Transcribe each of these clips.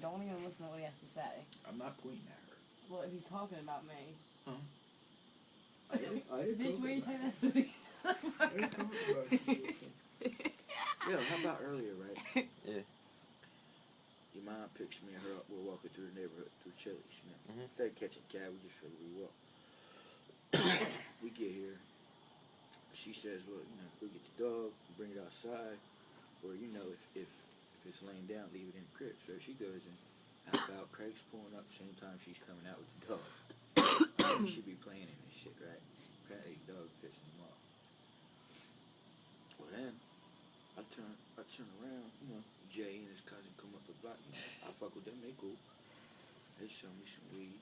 Don't even listen to what he has to say. I'm not pointing at her. Well, if he's talking about me. Huh? Bitch, where you take that to? Yeah, how about earlier, right? Yeah. Your mom picks me and her up. We're walking through the neighborhood, through Chili's, you know. Mm-hmm. Instead of catching a cab, we just figure we walk. We get here. She says, well, you know, go get the dog, bring it outside. Or, you know, if it's laying down, leave it in the crib. So she goes and out about Craig's pulling up the same time she's coming out with the dog. She be playing in this shit, right? Apparently the dog pissing him off. Well then, I turn around, you know, Jay and his cousin come up the block. You know, I fuck with them, they cool. They show me some weed,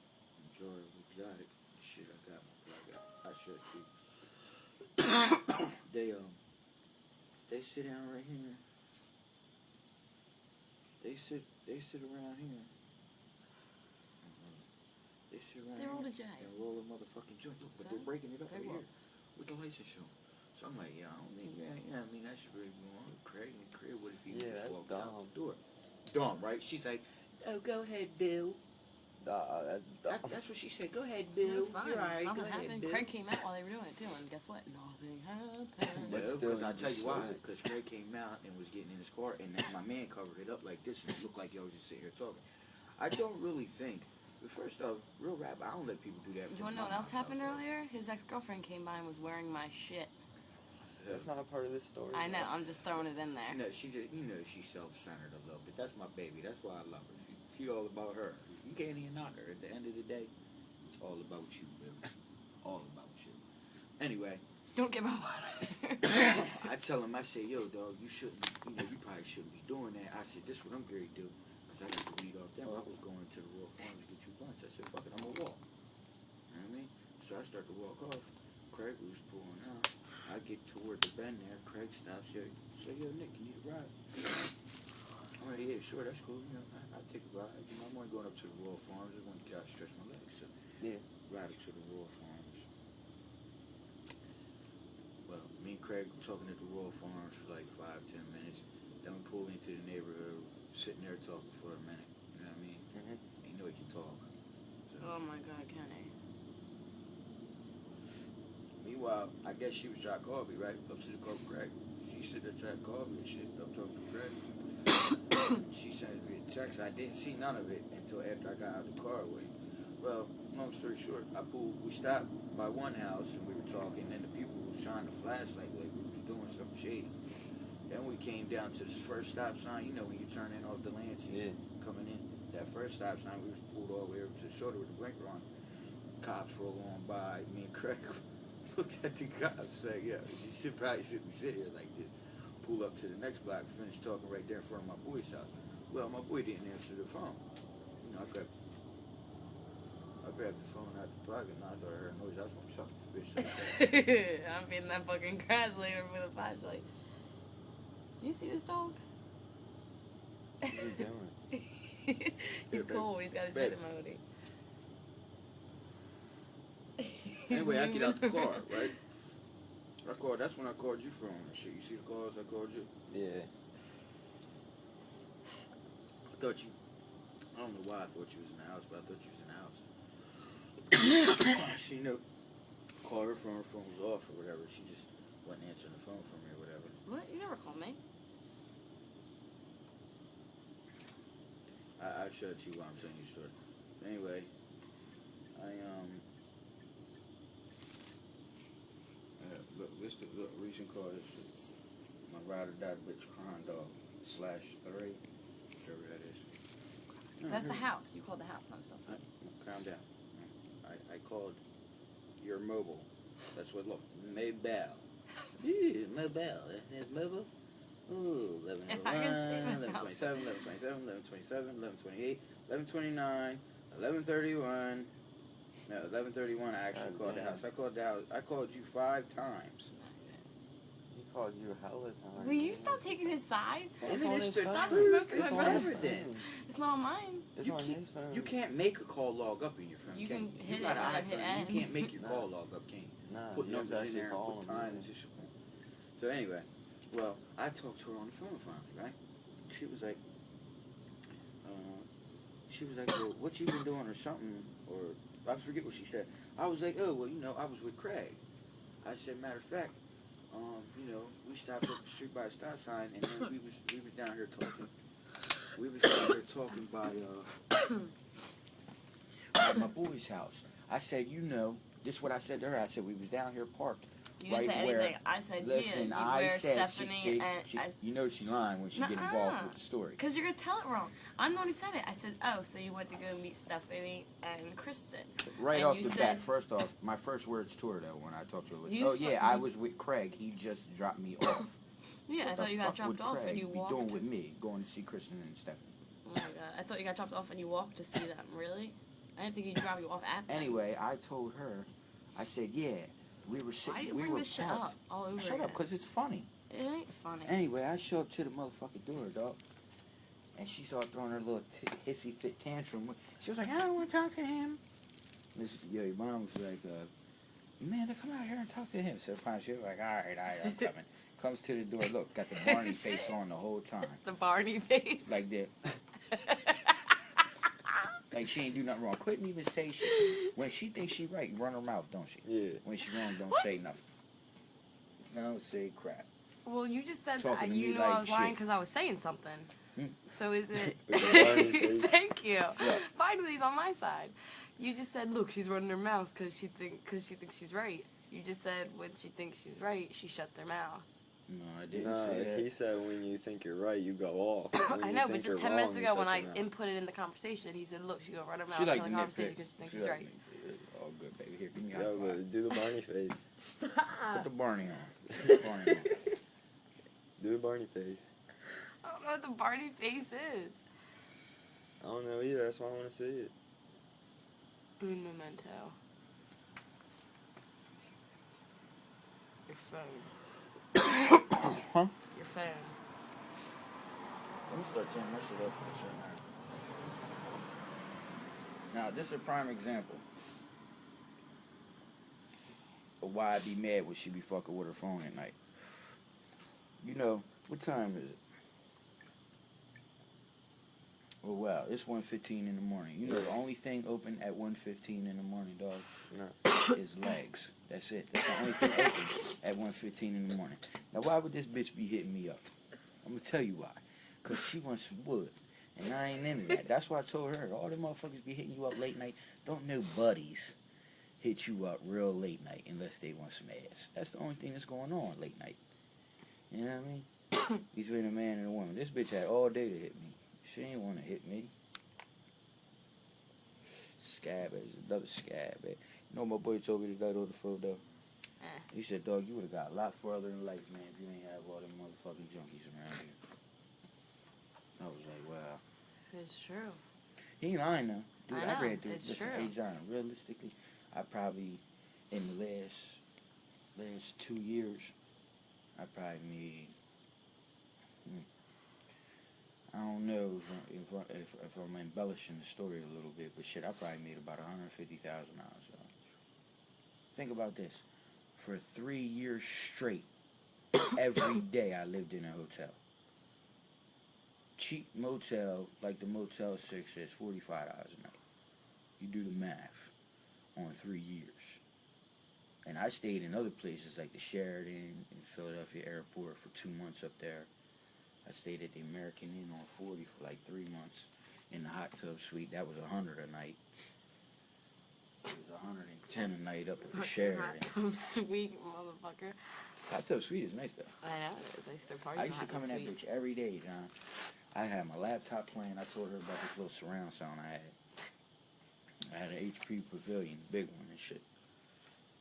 enjoy exotic shit I got. I should too. They sit down right here. They sit around here. They sit around They roll here a J. and roll a motherfucking joint. Look, but they're breaking it up right here with the license show. So I'm like, yeah, I don't think, I mean, that's really going on. Craig in the crib, what if he just walks out the door? Dumb, right? She's like, oh, go ahead, Bill. That's dumb. That's what she said. Go ahead, Bill. Fine. You're all right. Nothing Go ahead, happened. Bill. Craig came out while they were doing it too, and guess what? Nothing happened. But No, still, because I'll tell you why. said it. Because Craig came out and was getting in his car, and my man covered it up like this, and it looked like y'all was just sitting here talking. I don't really think. But first off, real rap, I don't let people do that. You want to know what else happened earlier? His ex-girlfriend came by and was wearing my shit. That's not a part of this story. I know. I'm just throwing it in there. No, she just, you know, she's self-centered a little bit. That's my baby. That's why I love her. She all about her. You can't even knock her. At the end of the day, it's all about you, baby. All about you. Anyway. Don't give up on her. I tell him, I say, yo, dog, you shouldn't, you know, you probably shouldn't be doing that. I said, this is what I'm going to do. Because I got the weed off them. I was going to the Royal Farms to get 2 blunts. I said, fuck it, I'm going to walk. You know what I mean? So I start to walk off. Craig was pulling out. I get toward the bend there. Craig stops here. Say, yo, Nick, you need a ride? I'm like, yeah, sure, that's cool. You know, I'll take a ride. You know, I'm only going up to the Royal Farms. I just want to get out and stretch my legs. So, yeah. Ride up to the Royal Farms. Well, me and Craig were talking at the Royal Farms for like 5-10 minutes. Then we pull into the neighborhood, sitting there talking for a minute. You know what I mean? Mm-hmm. And you know he can talk. So, Oh my God, Kenny. meanwhile, I guess she was trying to call me, right? Up to the car with Craig. She said that trying to call me and shit. I'm talking to Craig. She sends me a text. I didn't see none of it until after I got out of the car with him. Well, long story short, we stopped by one house and we were talking, and the people was shining a flashlight like we was doing something shady. Then we came down to this first stop sign, you know, when you turn in off the Lansing, coming in. That first stop sign, we was pulled all the way over to the shoulder with the blinker on. Cops roll on by. Me and Craig looked at the cops, said, yeah, you probably shouldn't be sitting here like this. Pull up to the next block, finish talking right there in front of my boy's house. Well, my boy didn't answer the phone. You know, I grabbed the phone out the pocket, and I thought I heard a noise. I was going to chuck this bitch. I'm beating that fucking grass later with a flashlight. Do you see this dog? What are you doing? He's cold. He's got his head in my hoodie. Anyway, I get out the car, right? That's when I called you from and shit. You see the calls I called you? Yeah. I don't know why I thought you was in the house, but I thought you was in the house. She, you know, called her phone was off or whatever. She just wasn't answering the phone for me or whatever. What? You never called me. I'll show it to you while I'm telling you a story. Anyway, look, recent call history. My ride or die bitch crime dog /3, whatever that is. That's the house. You called the house, not the cell phone. Calm down. I called your mobile. That's what, look, Maybell. Yeah, Maybell. That's mobile. Ooh, 11:01, 11:27, 11:27, 11:27, 11:28, 11:29, 11:31. No, 11:31. I actually called the house. I called you 5 times. He called you a hell of a time. Will you stop taking his side? It's on his phone. Stop smoking It's my on his brother's phone. It's not on mine. It's on his phone. You can't make a call log up in your phone. You can hit you got it an and hit iPhone. end. You can't make your call log up, can you? Nah, Put you have to numbers in actually there, call put him. time, and just. So anyway, well, I talked to her on the phone finally, right? She was like, she was like, well, what you been doing or something, or I forget what she said. I was like, oh, well, I was with Craig. I said, matter of fact, we stopped up the street by a stop sign, and then we was down here talking. We was down here talking by my boy's house. I said, this is what I said to her. I said, we was down here parked. You didn't say anything. I said, listen, you I were said, Stephanie she's lying when she get involved with the story. Because you're going to tell it wrong. I'm the one who said it. I said, oh, so you went to go meet Stephanie and Kristen. Right off the bat, first off, my first words to her, though, when I talked to her was, I was with Craig. He just dropped me off. Yeah, I thought you got dropped off and you walked. What doing with me? Going to see Kristen and Stephanie. Oh, my God. I thought you got dropped off and you walked to see them. Really? I didn't think he'd drop you off at them. Anyway, I told her, I said, yeah, we were sitting. Why do you bring this shit up all over Shut up, because it's funny. It ain't funny. Anyway, I show up to the motherfucking door, dog. And she started throwing her little hissy fit tantrum. She was like, I don't want to talk to him. Your mom was like, Amanda, come out here and talk to him. So fine, she was like, all right, I'm coming. Comes to the door, look, got the Barney face on the whole time. The Barney face? Like that. Like she ain't do nothing wrong. Couldn't even say shit. When she thinks she right, run her mouth, don't she? Yeah. When she wrong, don't say nothing. Don't say crap. Well, you just said Talking that to you me knew like I was lying shit. because I was saying something. So is it... Thank you. Yeah. Finally, he's on my side. You just said, look, she's running her mouth because she thinks she's right. You just said when she thinks she's right, she shuts her mouth. No, I didn't No, say that. he said when you think you're right, you go off. When I you know, think but just you're 10 minutes wrong, ago you when shut I your mouth. inputted in the conversation, he said, look, she gonna run her mouth She like in to the conversation nitpick. because she thinks She she's like right. me. All good, baby. Here, give me a Yo, high five. but do the Barney face. Stop. Put the Barney on. Put the Barney on. Do the Barney face. I don't know what the Barney face is. I don't know either. That's why I want to see it. Un momento. Your phone. Huh? Your phone. Let me start turning my shit off for this right now. Now, this is a prime example of why I'd be mad when she be fucking with her phone at night. What time is it? Oh, wow, it's 1:15 in the morning. The only thing open at 1:15 in the morning, dog, is legs. That's it. That's the only thing open at 1:15 in the morning. Now, why would this bitch be hitting me up? I'm going to tell you why. Because she wants some wood. And I ain't into that. That's why I told her, all the motherfuckers be hitting you up late night. Don't no buddies hit you up real late night unless they want some ass. That's the only thing that's going on late night. You know what I mean? Between a man and a woman. This bitch had all day to hit me. She ain't want to hit me. Scab is another scab. My boy told me today on the phone, though. He said, dog, you would have got a lot further in life, man, if you ain't have all them motherfucking junkies around you. I was like, wow. It's true. He ain't lying, though. Dude, I know, ran through it's this. true. Hey, John, realistically, I probably, in the last 2 years, I probably made... I don't know if I'm embellishing the story a little bit, but shit, I probably made about $150,000. Think about this. For 3 years straight, every day I lived in a hotel. Cheap motel, like the Motel 6, is $45 a night. You do the math on 3 years. And I stayed in other places like the Sheraton in Philadelphia Airport for 2 months up there. I stayed at the American Inn on 40 for like 3 months in the hot tub suite. That was $100 a night. It was $110 a night up at the Sheraton. Hot tub sweet, motherfucker. Hot tub suite is nice though. I know it is. I used to party. I used to come in that bitch every day, John. I had my laptop playing. I told her about this little surround sound I had. I had an HP Pavilion, big one and shit.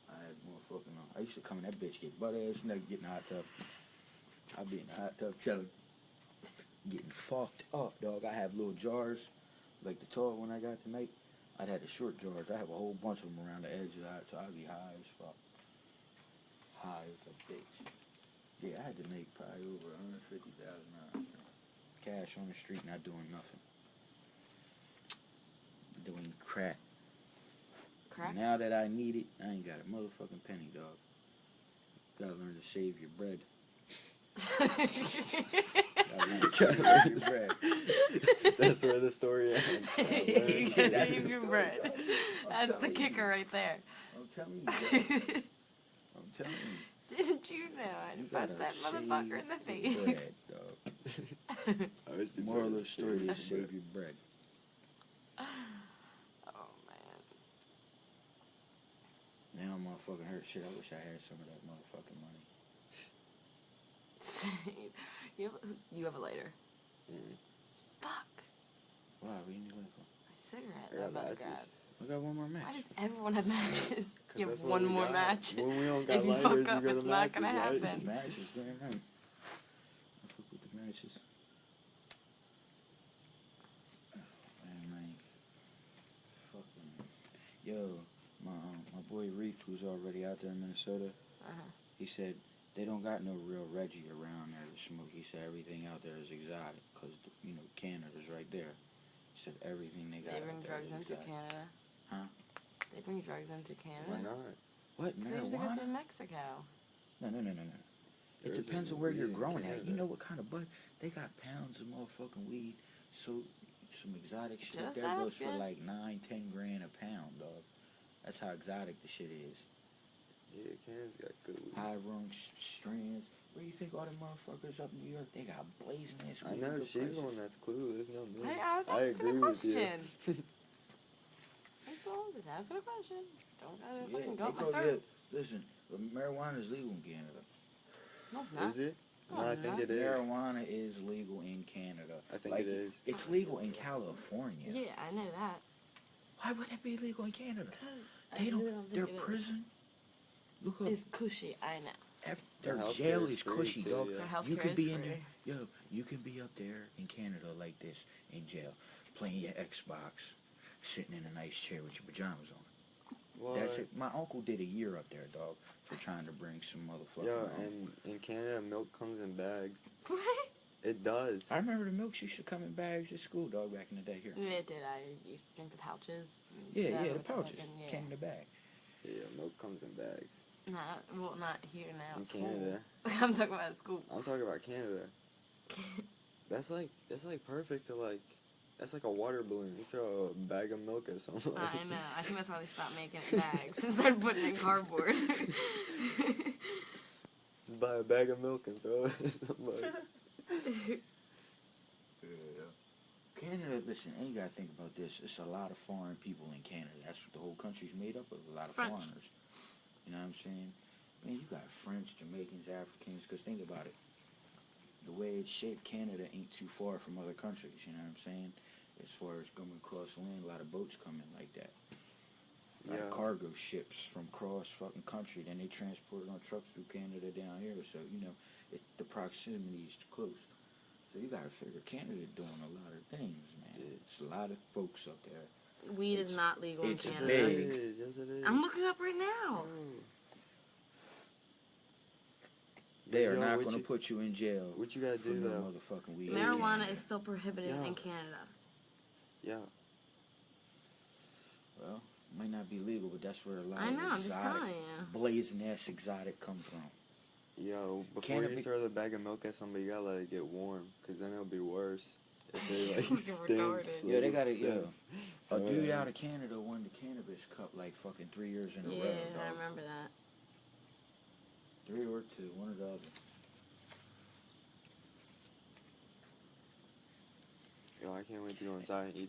I had motherfucking on. I used to come in that bitch, get butt ass naked, get in the hot tub. I'd be in the hot tub chilling, getting fucked up, dog. I have little jars, like the tall one I got tonight. I'd have the short jars. I have a whole bunch of them around the edge of the hot tub. I'd be high as fuck. High as a bitch. Yeah, I had to make probably over $150,000. Cash on the street, not doing nothing. Doing crack. Crack? Now that I need it, I ain't got a motherfucking penny, dog. Gotta learn to save your bread. Gotta leave your bread. That's where the story ends. You That's gotta the leave your story, bread. dog. That's the telling kicker you. right there. I'm telling you, bro. I'm telling you. Didn't you know? You I'd punch gotta that motherfucker in the save your face. bread, dog. I wish you Moral of told the story me. is save your bread. Oh man. Now I'm motherfucking hurt. Shit, I wish I had some of that motherfucking money. You have a lighter. Mm. Fuck. Wow, we need like My cigarette. I that got I'm about to matches. grab. we got one more match. Why does everyone have matches? 'Cause You have that's what one we more got. match. When we don't got If you lighters, fuck you up, go to it's not gonna matches, right? happen. Matches, damn right. I fuck with the matches. Man, fucking, yo, my boy Reach was already out there in Minnesota. Uh-huh. He said they don't got no real Reggie around there to smoke. He said everything out there is exotic because you know Canada's right there. He said everything they got. They bring out there drugs is into exotic. Canada. Huh? They bring drugs into Canada. Why not? What, 'Cause they usually go marijuana? through Mexico. No. It There's depends a on where weed you're in growing at. You Canada. know what kind of bud? They got pounds of motherfucking weed. So some exotic shit Just there goes for asking. like 9-10 grand a pound, dog. That's how exotic the shit is. Yeah, Canada's got good weed. High rung strands. Where you think all the motherfuckers up in New York? They got blazing ass I weed. know, good she's the prices. one that's clueless, not me. Hey, I was I asking agree a with you. question. That's all. Just asking a question. Don't gotta Yeah, fucking they go up my go, throat. listen, marijuana is legal in Canada. No, it's not. Is it? Oh, No, I think no. it is. Marijuana is legal in Canada. I think Like, it is. It's legal in California. Yeah, I know that. Why would it be legal in Canada? I They really don't. think Their it is. prison. Look up. It's cushy. I know. Their healthcare jail is is free, cushy, too, dog. yeah. Their healthcare You could is be in free. there. Yo, you can be up there in Canada like this in jail, playing your Xbox, sitting in a nice chair with your pajamas on. What? That's it. My uncle did a year up there, dog, for trying to bring some motherfucker. Yo, and in Canada, milk comes in bags. What? It does. I remember the milk used to come in bags at school, dog, back in the day here. It did. I used to drink the pouches. Yeah, Sell the with pouches fucking- yeah. came in the bag. Yeah, milk comes in bags. Not here now. In School. Canada. I'm talking about school. I'm talking about Canada. That's like perfect to like. That's like a water balloon. You throw a bag of milk at somebody. I know. I think that's why they stopped making bags and started putting it in cardboard. Just buy a bag of milk and throw it at somebody. Canada, listen, and you gotta think about this. It's a lot of foreign people in Canada. That's what the whole country's made up of. A lot of French. foreigners. You know what I'm saying? Man, you got French, Jamaicans, Africans. Because think about it. The way it's shaped, Canada ain't too far from other countries. You know what I'm saying? As far as going across the land, a lot of boats come in like that. A lot of Yeah. cargo ships from cross fucking country. Then they transport it on trucks through Canada down here. So, you know, the proximity is close. So you gotta figure Canada doing a lot of things, man. It's a lot of folks up there. Weed is not legal in it's Yes, Canada. it big. is. Yes, it is. I'm looking up right now. Oh. They are Yo, not what going to you- put you in jail What you gotta for do no though? motherfucking weed. Marijuana is still prohibited Yeah. in Canada. Yeah. Well, might not be legal, but that's where a lot I of know. I'm just exotic, telling you. blazing ass exotic comes from. Yo, before Canada you be- throw the bag of milk at somebody, you gotta let it get warm, cause then it'll be worse. If they like Fucking stinks. retarded. Yeah, they gotta- yeah. stinks. A dude Yeah. out of Canada won the cannabis cup like fucking 3 years in a Yeah, row. I Dog. remember that. 3 or 2, one or the other. Yo, I can't wait to go inside and eat